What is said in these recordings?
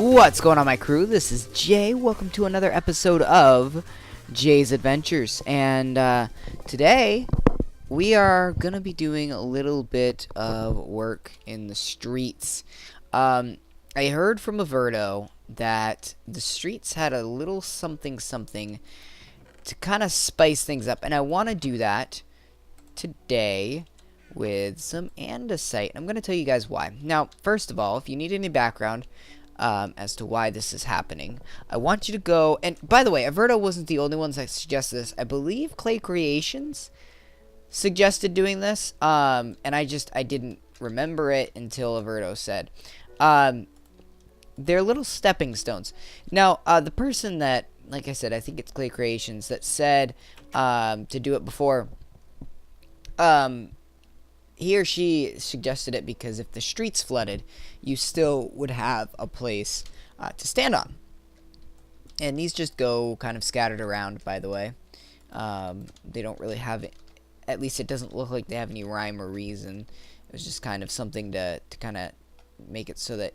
What's going on, my crew? This is Jay. Welcome to another episode of Jay's Adventures. And today we are going to be doing a little bit of work in the streets. I heard from Averto that the streets had a little something to kind of spice things up. And I want to do that today with some andesite. I'm going to tell you guys why. Now, first of all, if you need any background as to why this is happening, I want you to go, and by the way, Averto wasn't the only ones that suggested this. I believe Clay Creations suggested doing this, and I didn't remember it until Averto said. They're little stepping stones. Now, the person that, like I said, I think it's Clay Creations, that said to do it before, he or she suggested it because if the streets flooded, you still would have a place to stand on. And these just go kind of scattered around, by the way. They don't really have it. At least it doesn't look like they have any rhyme or reason. It was just kind of something to kind of make it so that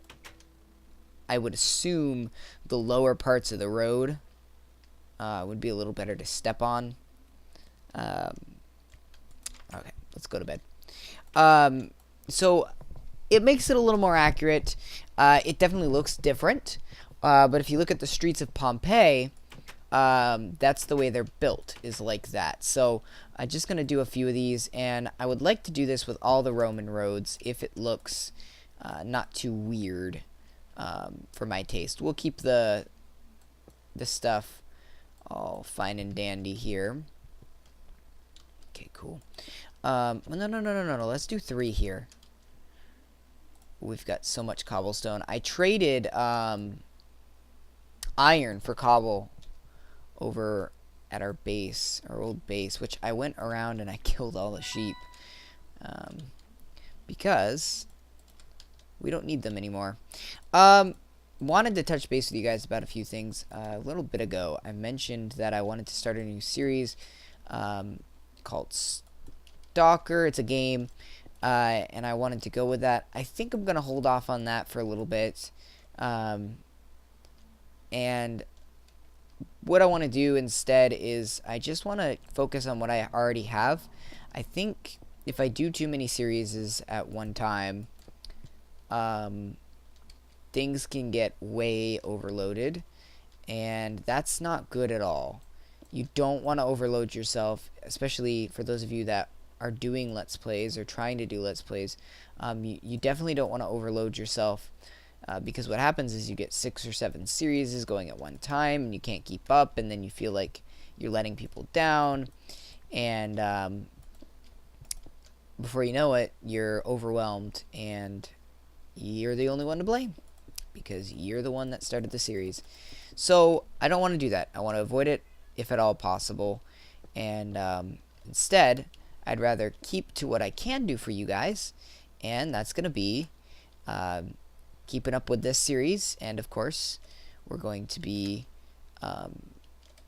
I would assume the lower parts of the road would be a little better to step on. Okay, let's go to bed. So it makes it a little more accurate. It definitely looks different. But if you look at the streets of Pompeii, that's the way they're built, is like that. So I'm just going to do a few of these, and I would like to do this with all the Roman roads if it looks not too weird for my taste. We'll keep the stuff all fine and dandy here. Okay, cool. No. Let's do 3 here. We've got so much cobblestone. I traded iron for cobble over at our base, our old base, which I went around and I killed all the sheep because we don't need them anymore. Wanted to touch base with you guys about a few things. A little bit ago, I mentioned that I wanted to start a new series called Stalker. It's a game, and I wanted to go with that. I think I'm gonna hold off on that for a little bit, and what I want to do instead is I just want to focus on what I already have. I think if I do too many series at one time, things can get way overloaded, and that's not good at all. You don't want to overload yourself, especially for those of you that are doing Let's Plays or trying to do Let's Plays. You definitely don't want to overload yourself because what happens is you get 6 or 7 series going at one time and you can't keep up, and then you feel like you're letting people down, and before you know it, you're overwhelmed and you're the only one to blame because you're the one that started the series. So I don't want to do that. I want to avoid it if at all possible, and instead I'd rather keep to what I can do for you guys, and that's going to be keeping up with this series. And of course, we're going to be,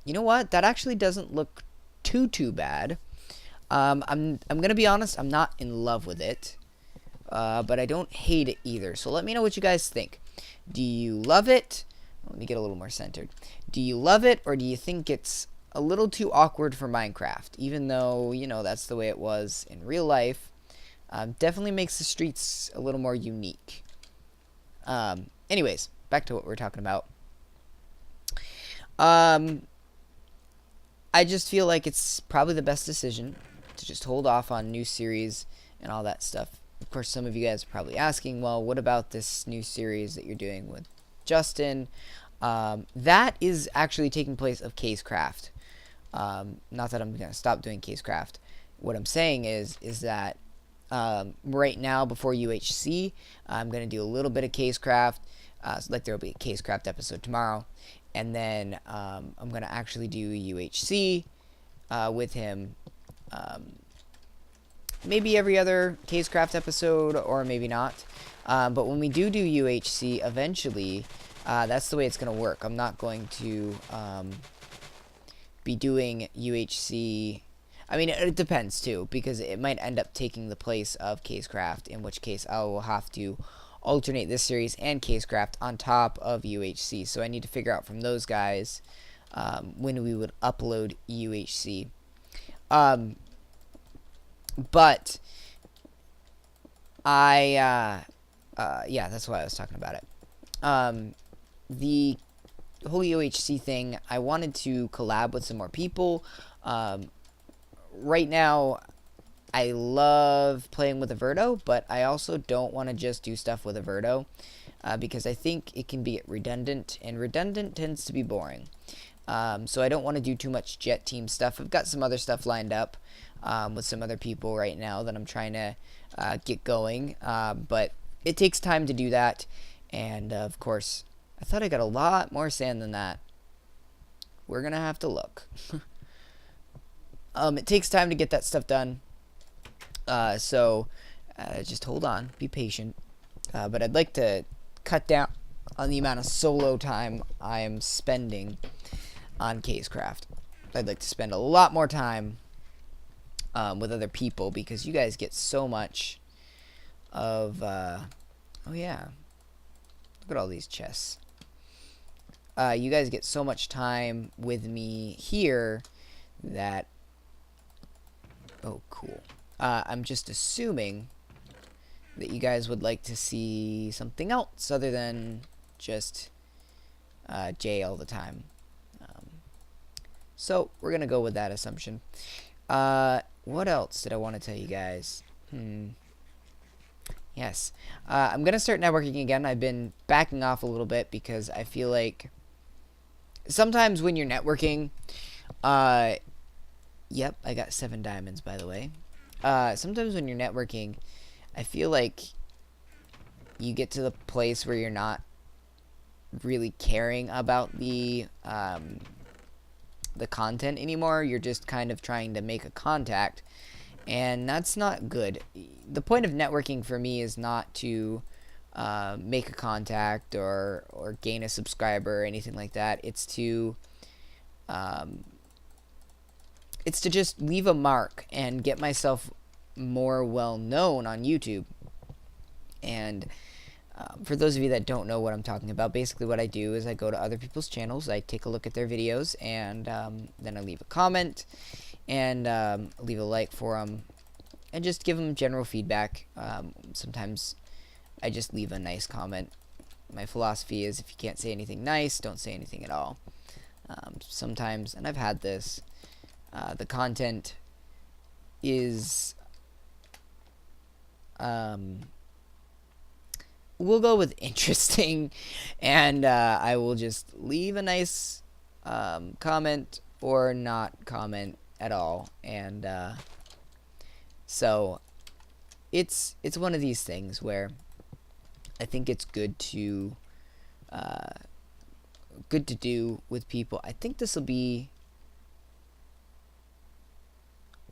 you know what? That actually doesn't look too bad. I'm going to be honest, I'm not in love with it, but I don't hate it either. So let me know what you guys think. Do you love it? Let me get a little more centered. Do you love it, or do you think it's a little too awkward for Minecraft, even though, you know, that's the way it was in real life? Definitely makes the streets a little more unique. Anyways, back to what we're talking about. I just feel like it's probably the best decision to just hold off on new series and all that stuff. Of course, some of you guys are probably asking, well, what about this new series that you're doing with Justin? That is actually taking place of Casecraft. Not that I'm going to stop doing Casecraft. What I'm saying is that right now, before UHC, I'm going to do a little bit of Casecraft. Like there will be a Casecraft episode tomorrow. And then I'm going to actually do UHC with him. Maybe every other Casecraft episode, or maybe not. But when we do UHC eventually, that's the way it's going to work. I'm not going to be doing UHC. I mean, it depends too, because it might end up taking the place of Casecraft, in which case I will have to alternate this series and Casecraft on top of UHC. So I need to figure out from those guys when we would upload UHC. But yeah, that's why I was talking about it. The whole UHC thing, I wanted to collab with some more people. Right now, I love playing with Averto, but I also don't want to just do stuff with Averto because I think it can be redundant, and redundant tends to be boring. So I don't want to do too much Jet Team stuff. I've got some other stuff lined up with some other people right now that I'm trying to get going, but it takes time to do that, and of course, I thought I got a lot more sand than that. We're gonna have to look. It takes time to get that stuff done, so just hold on, be patient, but I'd like to cut down on the amount of solo time I am spending on Casecraft. I'd like to spend a lot more time with other people, because you guys get so much of oh yeah, look at all these chests. You guys get so much time with me here that, oh cool, I'm just assuming that you guys would like to see something else other than just Jay all the time. So we're gonna go with that assumption. What else did I want to tell you guys? Yes, I'm gonna start networking again. I've been backing off a little bit because I feel like sometimes when you're networking, yep, I got 7 diamonds, by the way. Sometimes when you're networking, I feel like you get to the place where you're not really caring about the content anymore. You're just kind of trying to make a contact, and that's not good. The point of networking for me is not to make a contact or gain a subscriber or anything like that. It's to just leave a mark and get myself more well known on YouTube. And for those of you that don't know what I'm talking about, basically what I do is I go to other people's channels, I take a look at their videos, and then I leave a comment and leave a like for them and just give them general feedback. Sometimes I just leave a nice comment. My philosophy is if you can't say anything nice, don't say anything at all. Sometimes, and I've had this, the content is we'll go with interesting, and I will just leave a nice comment or not comment at all. And so it's one of these things where I think it's good to do with people. I think this will be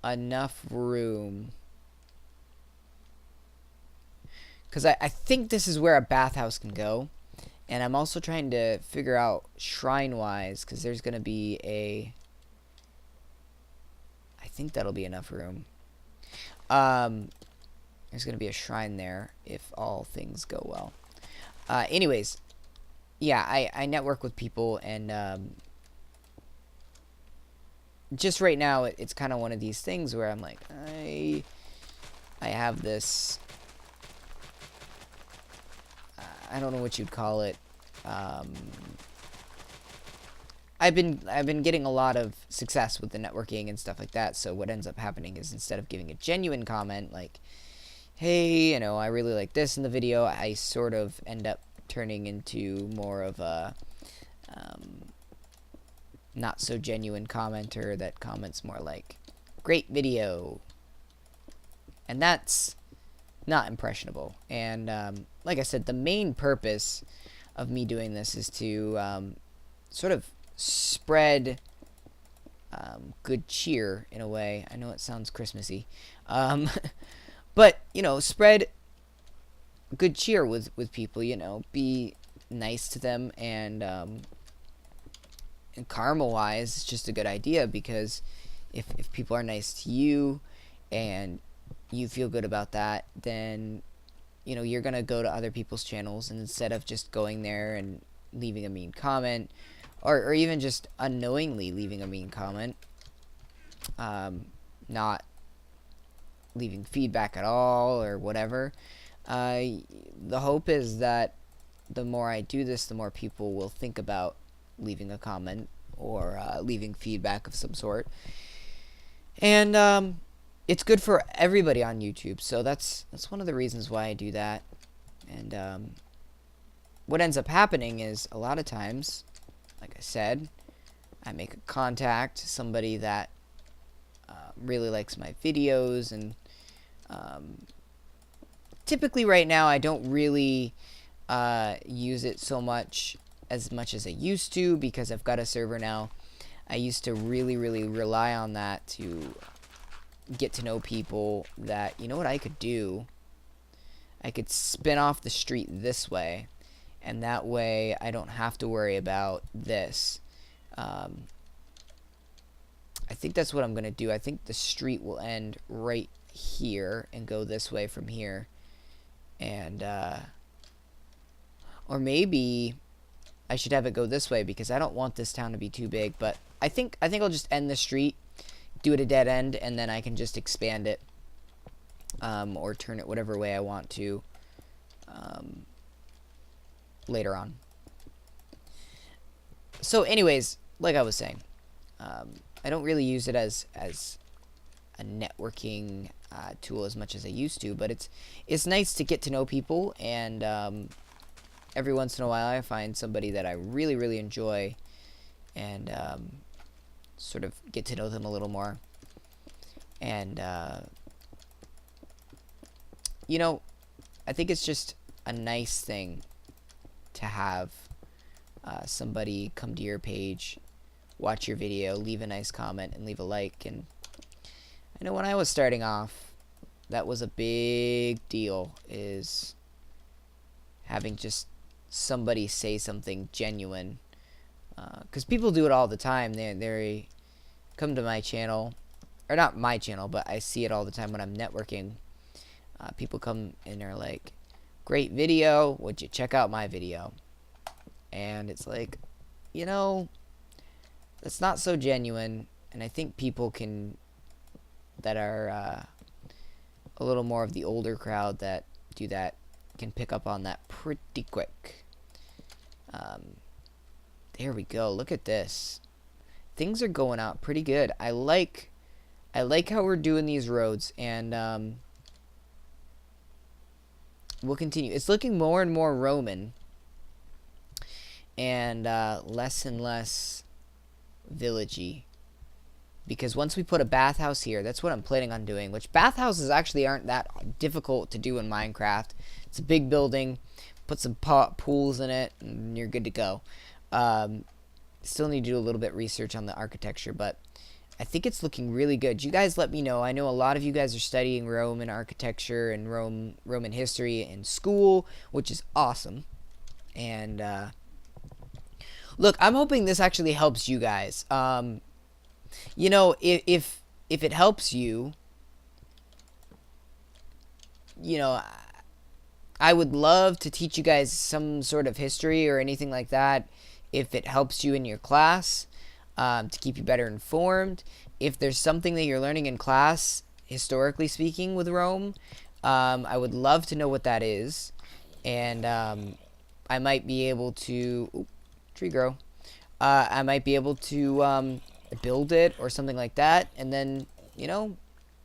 enough room, because I think this is where a bathhouse can go, and I'm also trying to figure out shrine wise, because there's gonna be I think that'll be enough room. There's gonna be a shrine there if all things go well. Anyways, yeah, I network with people, and just right now it's kind of one of these things where I'm like, I have this, I don't know what you'd call it. I've been getting a lot of success with the networking and stuff like that. So what ends up happening is, instead of giving a genuine comment like, hey, you know, I really like this in the video, I sort of end up turning into more of a not so genuine commenter that comments more like, great video, and that's not impressionable. And like I said, the main purpose of me doing this is to sort of spread good cheer in a way. I know it sounds Christmassy, but you know, spread good cheer with people. You know, be nice to them, and karma wise, it's just a good idea, because if people are nice to you and you feel good about that, then you know, you're gonna go to other people's channels, and instead of just going there and leaving a mean comment, or even just unknowingly leaving a mean comment, not leaving feedback at all or whatever, the hope is that the more I do this, the more people will think about leaving a comment or leaving feedback of some sort. And it's good for everybody on YouTube. So that's one of the reasons why I do that. And what ends up happening is a lot of times, like I said, I make a contact, somebody that really likes my videos, and typically right now I don't really use it so much as I used to, because I've got a server now. I used to really rely on that to get to know people. That, you know what I could do? I could spin off the street this way, and that way I don't have to worry about this. I think that's what I'm gonna do. I think the street will end right here and go this way from here, and or maybe I should have it go this way, because I don't want this town to be too big. But I think I'll just end the street, do it a dead end, and then I can just expand it, or turn it whatever way I want to later on. So anyways, like I was saying, I don't really use it as a networking tool as much as I used to, but it's nice to get to know people, and every once in a while I find somebody that I really enjoy, and sort of get to know them a little more. And you know, I think it's just a nice thing to have somebody come to your page, watch your video, leave a nice comment, and leave a like. And I know when I was starting off, that was a big deal, is having just somebody say something genuine, because people do it all the time. They come to my channel, or not my channel, but I see it all the time when I'm networking. People come and are like, great video, would you check out my video? And it's like, you know, that's not so genuine. And I think people that are a little more of the older crowd that do that can pick up on that pretty quick. There we go. Look at this. Things are going out pretty good. I like how we're doing these roads, and we'll continue. It's looking more and more Roman, and less and less villagey. Because once we put a bathhouse here, that's what I'm planning on doing. Which bathhouses actually aren't that difficult to do in Minecraft. It's a big building. Put some pools in it, and you're good to go. Still need to do a little bit research on the architecture, but I think it's looking really good. You guys let me know. I know a lot of you guys are studying Roman architecture and Roman history in school, which is awesome. And look, I'm hoping this actually helps you guys. You know, if it helps you, you know, I would love to teach you guys some sort of history or anything like that, if it helps you in your class, to keep you better informed. If there's something that you're learning in class, historically speaking, with Rome, I would love to know what that is. And I might be able to... Ooh, tree grow. I might be able to build it or something like that. And then, you know,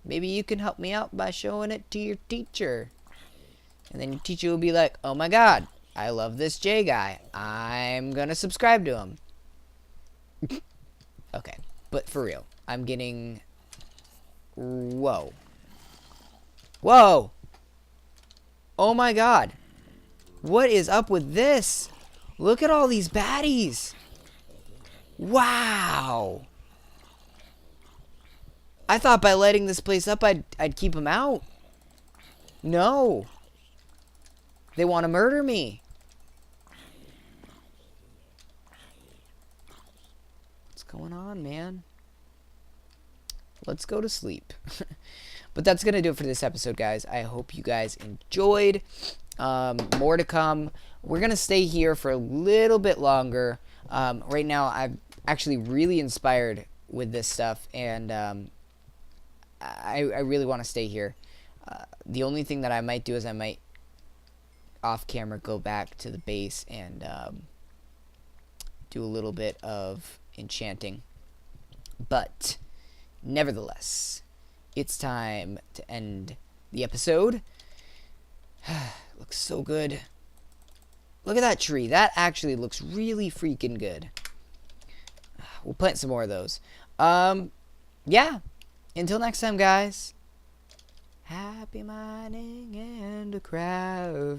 maybe you can help me out by showing it to your teacher. And then your teacher will be like, oh my god, I love this J guy. I'm gonna subscribe to him. Okay, but for real, I'm getting... Whoa. Whoa! Oh my god. What is up with this? Look at all these baddies. Wow. I thought by lighting this place up, I'd keep them out. No. They want to murder me. What's going on, man? let's go to sleep. But that's going to do it for this episode, guys. I hope you guys enjoyed. More to come. We're going to stay here for a little bit longer. Right now, I'm actually really inspired with this stuff, and I really want to stay here. The only thing that I might do is I might, off camera, go back to the base and do a little bit of enchanting. But, nevertheless, it's time to end the episode. Looks so good. Look at that tree. That actually looks really freaking good. We'll plant some more of those. Yeah. Until next time, guys. Happy mining and crafting.